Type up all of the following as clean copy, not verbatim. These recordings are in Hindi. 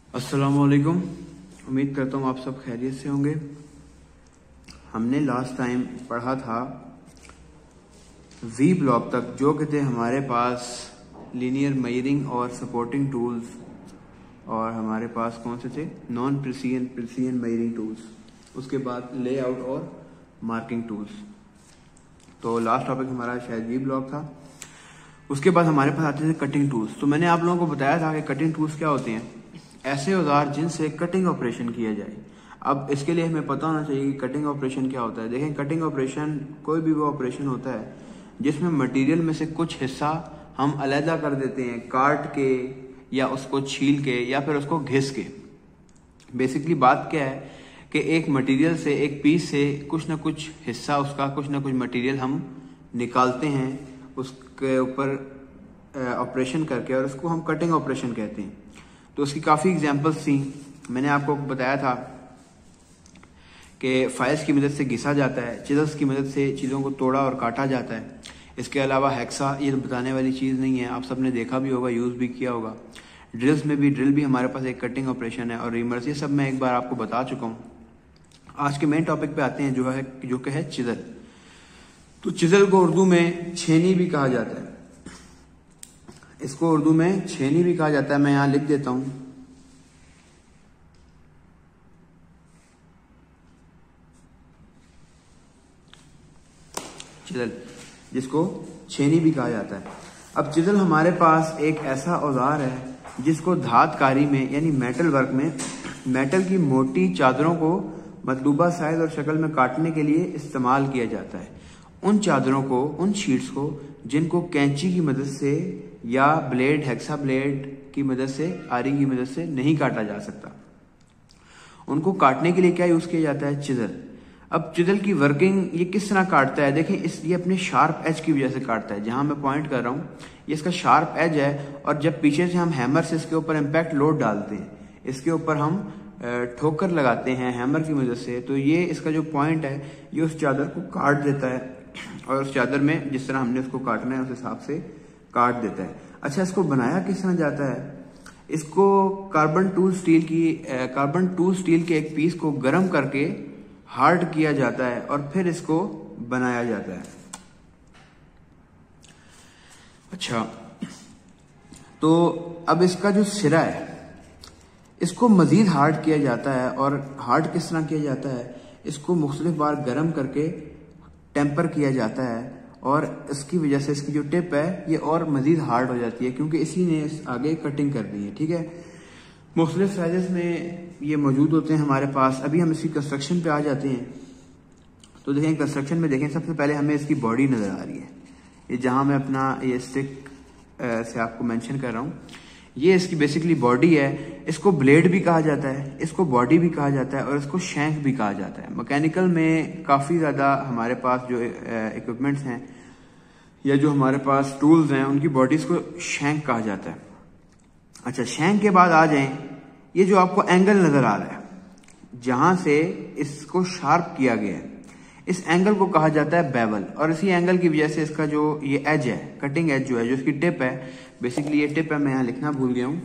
अस्सलामुअलैकुम। उम्मीद करता हूँ आप सब खैरियत से होंगे। हमने लास्ट टाइम पढ़ा था वी ब्लॉक तक, जो कि थे हमारे पास लीनियर मेजरिंग और सपोर्टिंग टूल्स, और हमारे पास कौन से थे, नॉन प्रिसिजन मेजरिंग टूल्स। उसके बाद लेआउट और मार्किंग टूल्स। तो लास्ट टॉपिक हमारा शायद वी ब्लॉक था। उसके बाद हमारे पास आते थे कटिंग टूल्स। तो मैंने आप लोगों को बताया था कि कटिंग टूल्स क्या होते हैं, ऐसे औजार जिनसे कटिंग ऑपरेशन किया जाए। अब इसके लिए हमें पता होना चाहिए कि कटिंग ऑपरेशन क्या होता है। देखें, कटिंग ऑपरेशन कोई भी वो ऑपरेशन होता है जिसमें मटेरियल में से कुछ हिस्सा हम अलहदा कर देते हैं, काट के या उसको छील के या फिर उसको घिस के। बेसिकली बात क्या है कि एक मटेरियल से, एक पीस से कुछ ना कुछ हिस्सा, उसका कुछ ना कुछ मटेरियल हम निकालते हैं उसके ऊपर ऑपरेशन करके, और उसको हम कटिंग ऑपरेशन कहते हैं। तो उसकी काफ़ी एग्जांपल्स थी। मैंने आपको बताया था कि फाइल्स की मदद से घिसा जाता है, चिजल्स की मदद से चीज़ों को तोड़ा और काटा जाता है। इसके अलावा हेक्सा, ये बताने वाली चीज़ नहीं है, आप सबने देखा भी होगा, यूज़ भी किया होगा। ड्रिल्स में भी, ड्रिल भी हमारे पास एक कटिंग ऑपरेशन है, और रीमर्स, ये सब मैं एक बार आपको बता चुका हूँ। आज के मेन टॉपिक पे आते हैं जो कि है चिजल। तो चिजल को उर्दू में छेनी भी कहा जाता है। इसको उर्दू में छेनी भी कहा जाता है। मैं यहां लिख देता हूं, चिजल, जिसको छेनी भी कहा जाता है। अब चिजल हमारे पास एक ऐसा औजार है जिसको धातकारी में यानी मेटल वर्क में मेटल की मोटी चादरों को मतलूबा साइज और शक्ल में काटने के लिए इस्तेमाल किया जाता है। उन चादरों को, उन शीट्स को जिनको कैंची की मदद से या ब्लेड, हेक्सा ब्लेड की मदद से, आरी की मदद से नहीं काटा जा सकता, उनको काटने के लिए क्या यूज किया जाता है, चिजल। अब चिजल की वर्किंग ये किस तरह काटता है, देखें, ये अपने शार्प एज की वजह से काटता है। जहां मैं पॉइंट कर रहा हूं ये इसका शार्प एज है, और जब पीछे से हम हैमर से इसके ऊपर इम्पैक्ट लोड डालते हैं, इसके ऊपर हम ठोकर लगाते हैं हैमर की मदद से, तो ये इसका जो पॉइंट है ये उस चादर को काट देता है, और उस चादर में जिस तरह हमने उसको काटना है उस हिसाब से काट देता है। अच्छा, इसको बनाया किस तरह जाता है, इसको कार्बन टूल स्टील के एक पीस को गर्म करके हार्ड किया जाता है, और फिर इसको बनाया जाता है। अच्छा, तो अब इसका जो सिरा है इसको मजीद हार्ड किया जाता है, और हार्ड किस तरह किया जाता है, इसको मुख्तलिफ बार गर्म करके टेम्पर किया जाता है, और इसकी वजह से इसकी जो टिप है ये और मजीद हार्ड हो जाती है, क्योंकि इसी ने आगे कटिंग कर दी है। ठीक है, मुख्तलिफ साइजेस में ये मौजूद होते हैं हमारे पास। अभी हम इसकी कंस्ट्रक्शन पे आ जाते हैं। तो देखें, कंस्ट्रक्शन में देखें, सबसे पहले हमें इसकी बॉडी नजर आ रही है। ये जहां मैं अपना ये स्टिक से आपको मेंशन कर रहा हूँ, ये इसकी बेसिकली बॉडी है। इसको ब्लेड भी कहा जाता है, इसको बॉडी भी कहा जाता है, और इसको शैंक भी कहा जाता है। मैकेनिकल में काफ़ी ज़्यादा हमारे पास जो इक्विपमेंट्स हैं या जो हमारे पास टूल्स हैं, उनकी बॉडीज को शैंक कहा जाता है। अच्छा, शैंक के बाद आ जाएं, ये जो आपको एंगल नज़र आ रहा है जहां से इसको शार्प किया गया है, इस एंगल को कहा जाता है बेवल, और इसी एंगल की वजह से इसका जो ये एज है, कटिंग एज जो है, जो इसकी टिप है, बेसिकली ये टिप है, मैं यहां लिखना भूल गया हूं,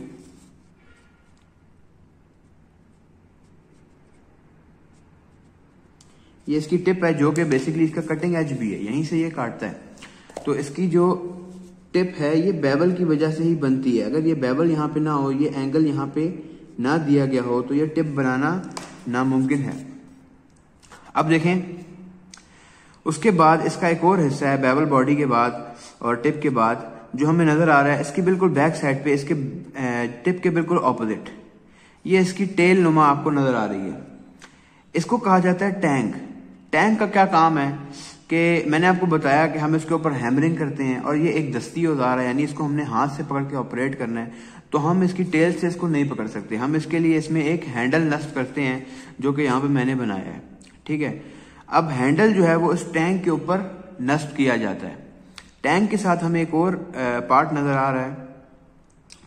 ये इसकी टिप है जो कि बेसिकली इसका कटिंग एज भी है, यहीं से ये काटता है। तो इसकी जो टिप है ये बेवल की वजह से ही बनती है। अगर ये बेवल यहाँ पे ना हो, ये एंगल यहाँ पे ना दिया गया हो, तो ये टिप बनाना नामुमकिन है। अब देखें, उसके बाद इसका एक और हिस्सा है बेवल बॉडी के बाद और टिप के बाद, जो हमें नजर आ रहा है इसकी बिल्कुल बैक साइड पे, इसके टिप के बिल्कुल ऑपोजिट, ये इसकी टेल नुमा आपको नजर आ रही है। इसको कहा जाता है टैंक। टैंक का क्या काम है कि मैंने आपको बताया कि हम इसके ऊपर हैमरिंग करते हैं, और ये एक दस्ती औजार है, यानी इसको हमने हाथ से पकड़ के ऑपरेट करना है, तो हम इसकी टेल से इसको नहीं पकड़ सकते। हम इसके लिए इसमें एक हैंडल नस्ब करते हैं, जो कि यहाँ पे मैंने बनाया है। ठीक है, अब हैंडल जो है वो इस टैंक के ऊपर नस्ब किया जाता है। टैंक के साथ हमें एक और पार्ट नजर आ रहा है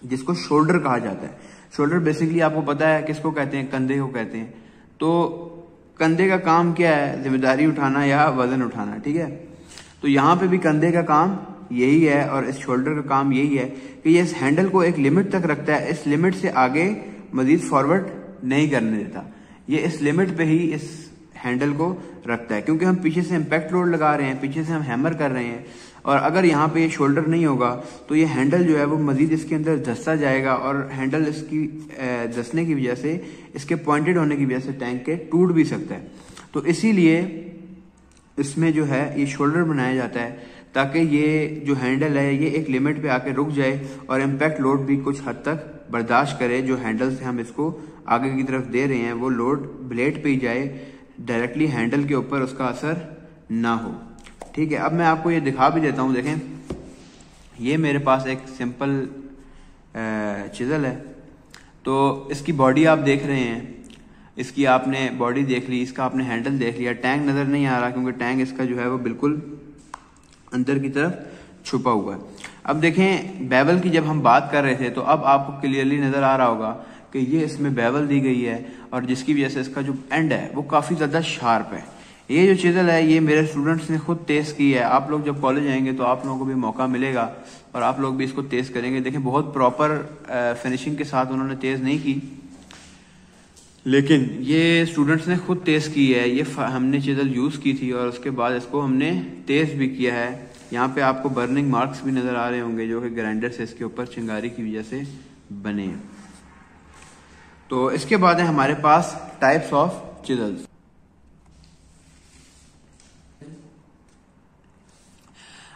जिसको शोल्डर कहा जाता है। शोल्डर बेसिकली आपको पता है किसको कहते हैं, कंधे को कहते हैं। तो कंधे का काम क्या है, जिम्मेदारी उठाना या वजन उठाना। ठीक है, तो यहाँ पे भी कंधे का काम यही है और इस शोल्डर का काम यही है कि ये इस हैंडल को एक लिमिट तक रखता है, इस लिमिट से आगे मजीद फॉरवर्ड नहीं करने देता। ये इस लिमिट पे ही इस हैंडल को रखता है, क्योंकि हम पीछे से इम्पैक्ट लोड लगा रहे हैं, पीछे से हम हैमर कर रहे हैं, और अगर यहाँ पे ये शोल्डर नहीं होगा तो ये हैंडल जो है वो मजीद इसके अंदर धंसता जाएगा, और हैंडल इसकी धंसने की वजह से, इसके पॉइंटेड होने की वजह से टैंक के टूट भी सकता है। तो इसीलिए इसमें जो है ये शोल्डर बनाया जाता है ताकि ये जो हैंडल है ये एक लिमिट पे आके रुक जाए और इम्पैक्ट लोड भी कुछ हद तक बर्दाश्त करे। जो हैंडल से हम इसको आगे की तरफ दे रहे हैं वो लोड ब्लेड पे ही जाए, डायरेक्टली हैंडल के ऊपर उसका असर ना हो। ठीक है, अब मैं आपको ये दिखा भी देता हूँ। देखें, ये मेरे पास एक सिंपल चिजल है, तो इसकी बॉडी आप देख रहे हैं, इसकी आपने बॉडी देख ली, इसका आपने हैंडल देख लिया। टैंक नजर नहीं आ रहा क्योंकि टैंक इसका जो है वो बिल्कुल अंदर की तरफ छुपा हुआ है। अब देखें, बेवल की जब हम बात कर रहे थे तो अब आपको क्लियरली नजर आ रहा होगा कि ये इसमें बेवल दी गई है, और जिसकी वजह से इसका जो एंड है वो काफी ज्यादा शार्प है। ये जो चिजल है ये मेरे स्टूडेंट्स ने खुद टेस्ट की है। आप लोग जब कॉलेज आएंगे तो आप लोगों को भी मौका मिलेगा और आप लोग भी इसको टेस्ट करेंगे। देखें, बहुत प्रॉपर फिनिशिंग के साथ उन्होंने टेस्ट नहीं की, लेकिन ये स्टूडेंट्स ने खुद टेस्ट की है। ये हमने चिजल यूज की थी और उसके बाद इसको हमने टेस्ट भी किया है। यहाँ पे आपको बर्निंग मार्क्स भी नजर आ रहे होंगे जो कि ग्राइंडर से इसके ऊपर चिंगारी की वजह से बने हैं। तो इसके बाद है हमारे पास टाइप्स ऑफ चिजल्स।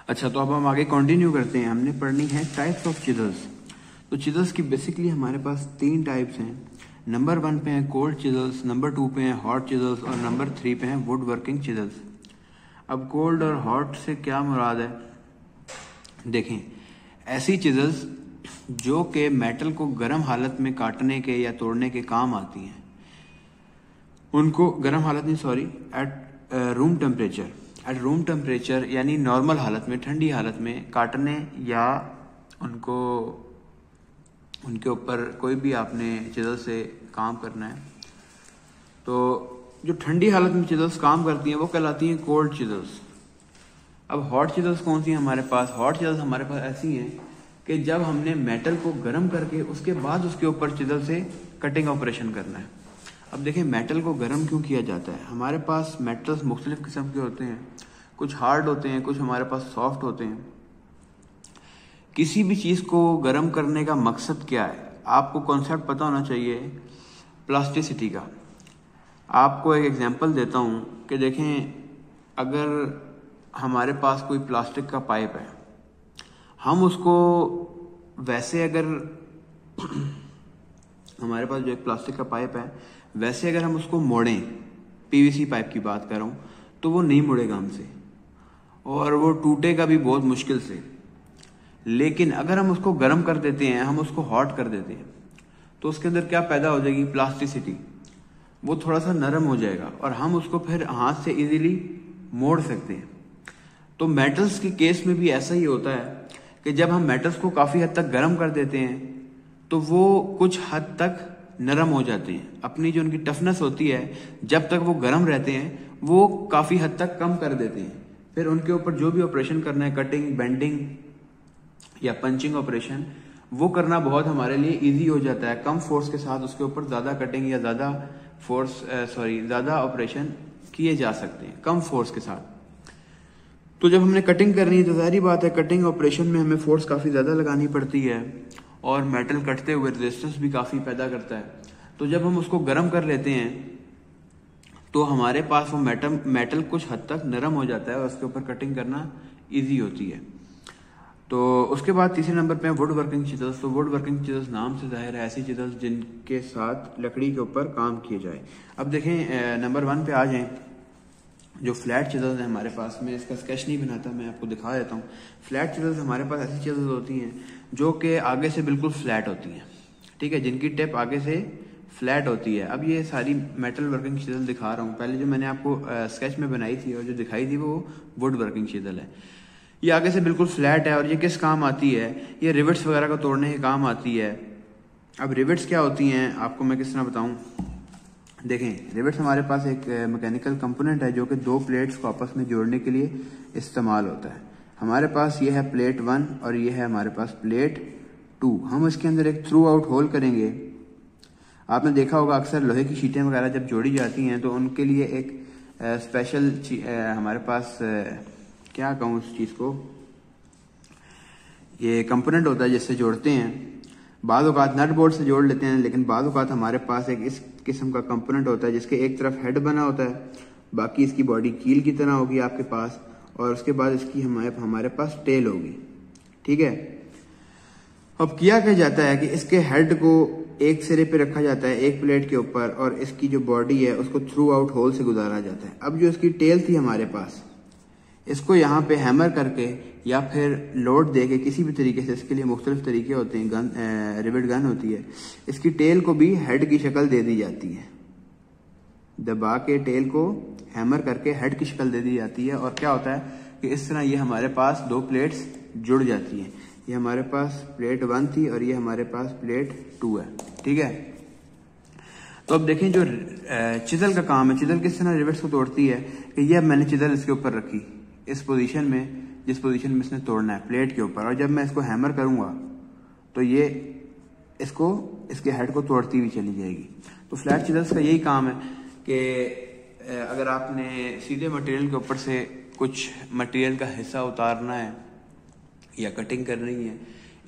अच्छा, तो अब हम आगे कंटिन्यू करते हैं। हमने पढ़नी है टाइप्स ऑफ चिजल्स। तो चिजल्स की बेसिकली हमारे पास 3 टाइप्स हैं। नंबर 1 पे हैं कोल्ड चिजल्स, नंबर 2 पे हैं हॉट चिजल्स, और नंबर 3 पे हैं वुड वर्किंग चिजल्स। अब कोल्ड और हॉट से क्या मुराद है? देखें, ऐसी चिजल्स जो कि मेटल को गर्म हालत में काटने के या तोड़ने के काम आती हैं, उनको गर्म हालत नहीं, sorry, at room temperature, at room temperature यानी नॉर्मल हालत में, ठंडी हालत में काटने या उनको उनके ऊपर कोई भी आपने चिजल से काम करना है, तो जो ठंडी हालत में चिजल्स काम करती हैं वो कहलाती हैं कोल्ड चिजल्स। अब हॉट चिजल्स कौन सी हैं हमारे पास? हॉट चिजल्स हमारे पास ऐसी हैं कि जब हमने मेटल को गर्म करके उसके बाद उसके ऊपर चिजल से कटिंग ऑपरेशन करना है। अब देखें, मेटल को गर्म क्यों किया जाता है? हमारे पास मेटल्स मुख्तलिफ किस्म के होते हैं, कुछ हार्ड होते हैं, कुछ हमारे पास सॉफ्ट होते हैं। किसी भी चीज़ को गर्म करने का मकसद क्या है? आपको कॉन्सेप्ट पता होना चाहिए प्लास्टिसिटी का। आपको एक एग्जांपल देता हूँ कि देखें, अगर हमारे पास कोई प्लास्टिक का पाइप है, हम उसको वैसे अगर हमारे पास जो एक प्लास्टिक का पाइप है, वैसे अगर हम उसको मोड़ें, पीवीसी पाइप की बात कर रहा हूँ, तो वो नहीं मुड़ेगा हमसे और वो टूटेगा भी बहुत मुश्किल से। लेकिन अगर हम उसको गर्म कर देते हैं, हम उसको हॉट कर देते हैं, तो उसके अंदर क्या पैदा हो जाएगी? प्लास्टिसिटी। वो थोड़ा सा नरम हो जाएगा और हम उसको फिर हाथ से इजीली मोड़ सकते हैं। तो मेटल्स के केस में भी ऐसा ही होता है कि जब हम मेटल्स को काफ़ी हद तक गर्म कर देते हैं तो वो कुछ हद तक नरम हो जाते हैं। अपनी जो उनकी टफनेस होती है, जब तक वो गर्म रहते हैं वो काफ़ी हद तक कम कर देते हैं। फिर उनके ऊपर जो भी ऑपरेशन करना है, कटिंग, बेंडिंग या पंचिंग ऑपरेशन, वो करना बहुत हमारे लिए इजी हो जाता है। कम फोर्स के साथ उसके ऊपर ज़्यादा कटिंग या ज़्यादा ऑपरेशन किए जा सकते हैं कम फोर्स के साथ। तो जब हमने कटिंग करनी है तो जाहिर बात है कटिंग ऑपरेशन में हमें फोर्स काफ़ी ज़्यादा लगानी पड़ती है और मेटल कटते हुए रेजिस्टेंस भी काफ़ी पैदा करता है। तो जब हम उसको गर्म कर लेते हैं तो हमारे पास वो मेटल कुछ हद तक नरम हो जाता है और उसके ऊपर कटिंग करना ईजी होती है। तो उसके बाद तीसरे नंबर पे वुड वर्किंग चिजल्स। तो वुड वर्किंग चिजल्स नाम से जाहिर है ऐसी चिजल्स जिनके साथ लकड़ी के ऊपर काम किए जाए। अब देखें, नंबर 1 पे आ जाएं। जो फ्लैट चिजल्स हैं हमारे पास, मैं इसका स्केच नहीं बनाता, मैं आपको दिखा देता हूँ। फ्लैट चिजल्स हमारे पास ऐसी चिजल्स होती हैं जो कि आगे से बिल्कुल फ्लैट होती हैं, ठीक है, जिनकी टिप आगे से फ्लैट होती है। अब ये सारी मेटल वर्किंग चिजल दिखा रहा हूँ। पहले जो मैंने आपको स्केच में बनाई थी और जो दिखाई थी वो वुड वर्किंग चिजल है। ये आगे से बिल्कुल फ्लैट है और ये किस काम आती है? ये रिविट्स वगैरह को तोड़ने के काम आती है। अब रिविट्स क्या होती हैं आपको मैं किस तरह बताऊं? देखें, रिविट्स हमारे पास एक मैकेनिकल कंपोनेंट है जो कि 2 प्लेट्स को आपस में जोड़ने के लिए इस्तेमाल होता है। हमारे पास ये है प्लेट 1 और ये है हमारे पास प्लेट 2। हम इसके अंदर एक थ्रू आउट होल करेंगे आपने देखा होगा अक्सर लोहे की शीटें वगैरह जब जोड़ी जाती हैं तो उनके लिए एक स्पेशल हमारे पास क्या कहूँ उस चीज़ को, ये कंपोनेंट होता है जिससे जोड़ते हैं। बाज़ औक़ात नट बोल्ट से जोड़ लेते हैं, लेकिन बाज़ औक़ात हमारे पास एक इस किस्म का कंपोनेंट होता है जिसके एक तरफ हेड बना होता है, बाकी इसकी बॉडी कील की तरह होगी आपके पास, और उसके बाद इसकी हमारे पास टेल होगी। ठीक है, अब किया क्या जाता है कि इसके हेड को एक सिरे पे रखा जाता है एक प्लेट के ऊपर, और इसकी जो बॉडी है उसको थ्रू आउट होल से गुजारा जाता है। अब जो इसकी टेल थी हमारे पास, इसको यहाँ पे हैमर करके या फिर लोड दे के किसी भी तरीके से, इसके लिए मुख्तलिफ तरीके होते हैं, रिवेट गन होती है, इसकी टेल को भी हेड की शक्ल दे दी जाती है। दबा के टेल को हैमर करके हेड की शक्ल दे दी जाती है, और क्या होता है कि इस तरह ये हमारे पास दो प्लेट्स जुड़ जाती हैं। ये हमारे पास प्लेट 1 थी और ये हमारे पास प्लेट 2 है। ठीक है, तो अब देखें जो चिजल का काम है, चिजल किस तरह रिवेट्स को तोड़ती है कि ये अब मैंने चिजल इसके ऊपर रखी इस पोजीशन में, जिस पोजीशन में इसने तोड़ना है प्लेट के ऊपर, और जब मैं इसको हैमर करूंगा तो ये इसको इसके हेड को तोड़ती हुई चली जाएगी। तो फ्लैट चिजल्स का यही काम है कि अगर आपने सीधे मटेरियल के ऊपर से कुछ मटेरियल का हिस्सा उतारना है या कटिंग करनी है,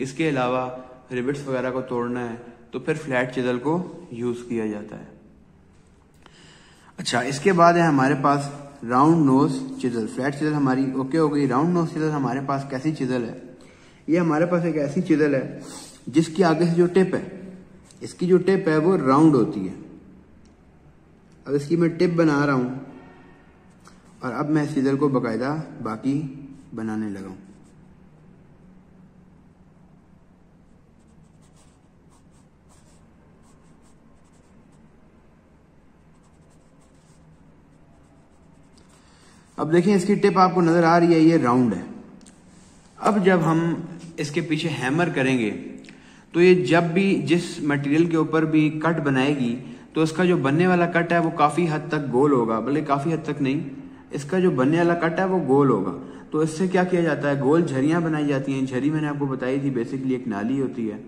इसके अलावा रिवेट्स वगैरह को तोड़ना है, तो फिर फ्लैट चिजल को यूज किया जाता है। अच्छा, इसके बाद है हमारे पास round nose chisel. Flat chisel हमारी ओके हो गई। राउंड नोज चिजल हमारे पास कैसी चिजल है? ये हमारे पास एक ऐसी चिजल है जिसकी आगे से जो टिप है, इसकी जो टिप है वो राउंड होती है। अब इसकी मैं टिप बना रहा हूं और अब मैं इस चिजल को बाकायदा बाकी बनाने लगा हूं। अब देखिए इसकी टिप आपको नजर आ रही है, ये राउंड है। अब जब हम इसके पीछे हैमर करेंगे तो ये जब भी जिस मटेरियल के ऊपर भी कट बनाएगी तो इसका जो बनने वाला कट है वो काफी हद तक गोल होगा, बल्कि काफी हद तक नहीं, इसका जो बनने वाला कट है वो गोल होगा। तो इससे क्या किया जाता है, गोल झरियां बनाई जाती हैं। झरी मैंने आपको बताई थी, बेसिकली एक नाली होती है,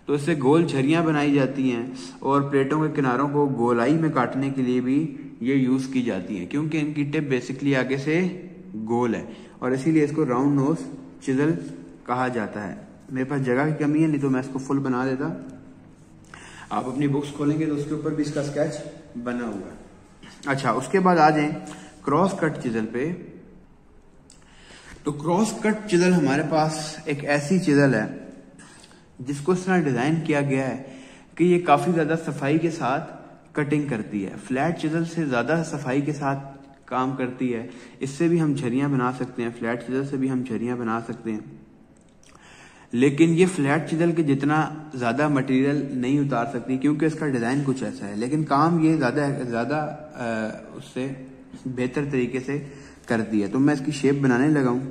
तो इससे गोल झरियां बनाई जाती हैं, और प्लेटों के किनारों को गोलाई में काटने के लिए भी ये यूज की जाती हैं, क्योंकि इनकी टिप बेसिकली आगे से गोल है, और इसीलिए इसको राउंड नोज चिजल कहा जाता है। मेरे पास जगह की कमी है, नहीं तो मैं इसको फुल बना देता। आप अपनी बुक्स खोलेंगे तो उसके ऊपर भी इसका स्केच बना हुआ है। अच्छा, उसके बाद आ जाए क्रॉस कट चिजल पे। तो क्रॉस कट चिजल हमारे पास एक ऐसी चिजल है जिसको इस तरह डिजाइन किया गया है कि ये काफी ज्यादा सफाई के साथ कटिंग करती है। फ्लैट चिजल से ज्यादा सफाई के साथ काम करती है। इससे भी हम झरियां बना सकते हैं, फ्लैट चिजल से भी हम झरियां बना सकते हैं, लेकिन ये फ्लैट चिजल के जितना ज्यादा मटेरियल नहीं उतार सकती, क्योंकि इसका डिजाइन कुछ ऐसा है, लेकिन काम ये ज्यादा उससे बेहतर तरीके से करती है। तो मैं इसकी शेप बनाने लगा हूं।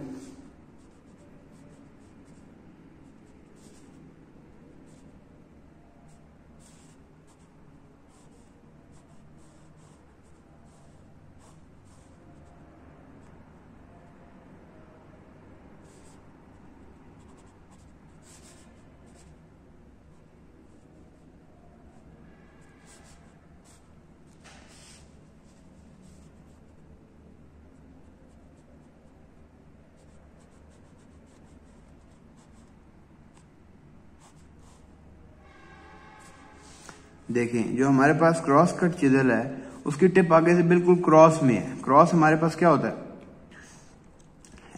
देखें, जो हमारे पास क्रॉस कट चिजल है उसकी टिप आगे से बिल्कुल क्रॉस में है। क्रॉस हमारे पास क्या होता है,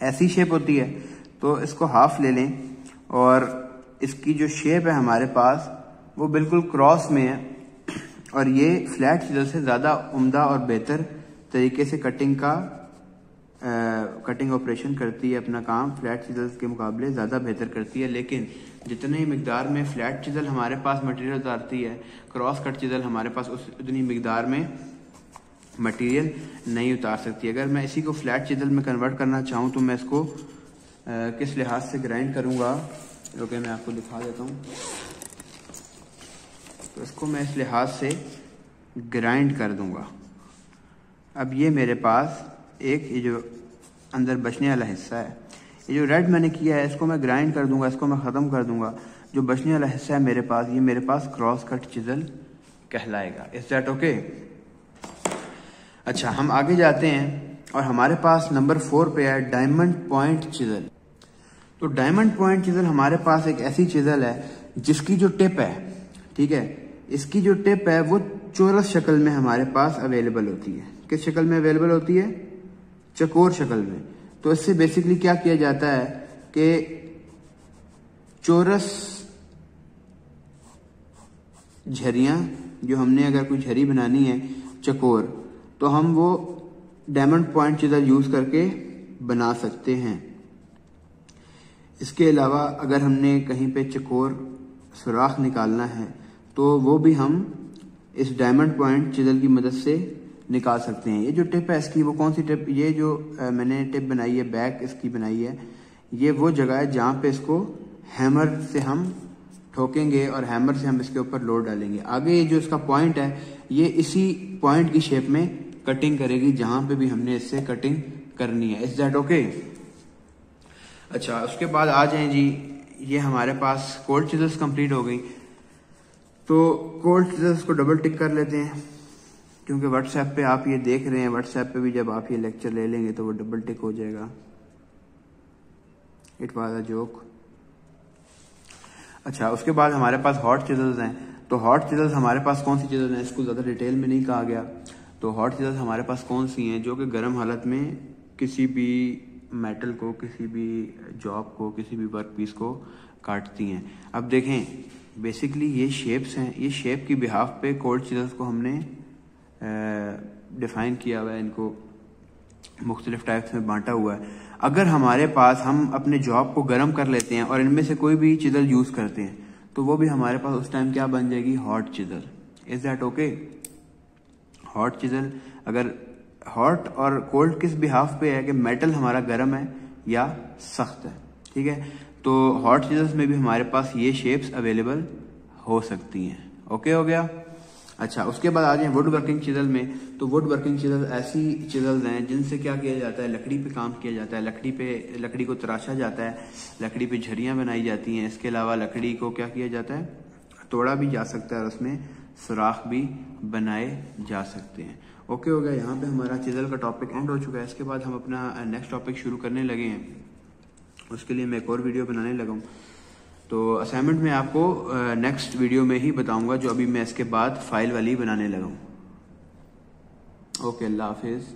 ऐसी शेप होती है। तो इसको हाफ ले लें और इसकी जो शेप है हमारे पास वो बिल्कुल क्रॉस में है, और ये फ्लैट चिजल से ज्यादा उम्दा और बेहतर तरीके से कटिंग ऑपरेशन करती है। अपना काम फ्लैट चिजल के मुकाबले ज्यादा बेहतर करती है, लेकिन जितनी मिकदार में फ्लैट चिजल हमारे पास मटेरियल उतारती है, क्रॉस कट चिजल हमारे पास उतनी मिकदार में मटेरियल नहीं उतार सकती। अगर मैं इसी को फ्लैट चिजल में कन्वर्ट करना चाहूँ तो मैं इसको किस लिहाज से ग्राइंड करूँगा, ओके मैं आपको दिखा देता हूँ। तो इसको मैं इस लिहाज से ग्राइंड कर दूंगा। अब ये मेरे पास एक ये जो अंदर बचने वाला हिस्सा है, ये जो रेड मैंने किया है इसको मैं ग्राइंड कर दूंगा, इसको मैं ख़त्म कर दूंगा। जो बचने वाला हिस्सा है मेरे पास, ये मेरे पास क्रॉस कट चिजल कहलाएगा। Is that okay? अच्छा, हम आगे जाते हैं और हमारे पास नंबर 4 पे है डायमंड पॉइंट चिजल। तो डायमंड पॉइंट चिजल हमारे पास एक ऐसी चिजल है जिसकी जो टिप है, ठीक है, इसकी जो टिप है वो चौरस शक्ल में हमारे पास अवेलेबल होती है। किस शक्ल में अवेलेबल होती है? चकोर शक्ल में। तो इससे बेसिकली क्या किया जाता है कि चौरस झरियां, जो हमने अगर कोई झरी बनानी है चकोर, तो हम वो डायमंड पॉइंट चिजल यूज करके बना सकते हैं। इसके अलावा अगर हमने कहीं पे चकोर सुराख निकालना है तो वो भी हम इस डायमंड पॉइंट चिजल की मदद से निकाल सकते हैं। ये जो टिप है इसकी, वो कौन सी टिप? ये जो मैंने टिप बनाई है, बैक इसकी बनाई है, ये वो जगह है जहां पे इसको हैमर से हम ठोकेंगे और हैमर से हम इसके ऊपर लोड डालेंगे। आगे ये जो इसका पॉइंट है, ये इसी पॉइंट की शेप में कटिंग करेगी जहां पे भी हमने इससे कटिंग करनी है। Is that okay? अच्छा, उसके बाद आ जाए जी, ये हमारे पास कोल्ड चिजल्स कंप्लीट हो गई। तो कोल्ड चिजल्स को डबल टिक कर लेते हैं, क्योंकि व्हाट्सएप पे आप ये देख रहे हैं, व्हाट्सएप पे भी जब आप ये लेक्चर ले लेंगे तो वो डबल टिक हो जाएगा। It was a joke. अच्छा, उसके बाद हमारे पास हॉट चिजल्स हैं। तो हॉट चिजल्स हमारे पास कौन सी चिजल्स हैं, इसको ज्यादा डिटेल में नहीं कहा गया। तो हॉट चिजल्स हमारे पास कौन सी हैं? जो कि गर्म हालत में किसी भी मेटल को, किसी भी जॉब को, किसी भी वर्क पीस को काटती हैं। अब देखें, बेसिकली ये शेप्स हैं, ये शेप की बिहाफ पे कोल्ड चिजल्स को हमने डिफाइन किया हुआ है, इनको मुख्तलिफ टाइप्स में बांटा हुआ है। अगर हमारे पास, हम अपने जॉब को गर्म कर लेते हैं और इनमें से कोई भी चिजल यूज करते हैं, तो वो भी हमारे पास उस टाइम क्या बन जाएगी? Hot chisel. Is that okay? Hot chisel, अगर हॉट और कोल्ड किस बिहाफ पे है कि मेटल हमारा गर्म है या सख्त है, ठीक है। तो हॉट चिजल्स में भी हमारे पास ये शेप्स अवेलेबल हो सकती हैं। ओके हो गया? अच्छा, उसके बाद आ जाए वुड वर्किंग चिजल में। तो वुड वर्किंग चिजल ऐसी चिजल्स हैं जिनसे क्या किया जाता है? लकड़ी पे काम किया जाता है। लकड़ी को तराशा जाता है, लकड़ी पे झरियां बनाई जाती हैं। इसके अलावा लकड़ी को क्या किया जाता है? तोड़ा भी जा सकता है और उसमें सुराख भी बनाए जा सकते हैं। ओके हो गया? यहाँ पे हमारा चिजल का टॉपिक एंड हो चुका है। इसके बाद हम अपना नेक्स्ट टॉपिक शुरू करने लगे हैं। उसके लिए मैं एक और वीडियो बनाने लगा हूँ। तो असाइनमेंट में आपको नेक्स्ट वीडियो में ही बताऊंगा, जो अभी मैं इसके बाद फाइल वाली बनाने लगा हूँ। ओके, अल्लाह हाफिज।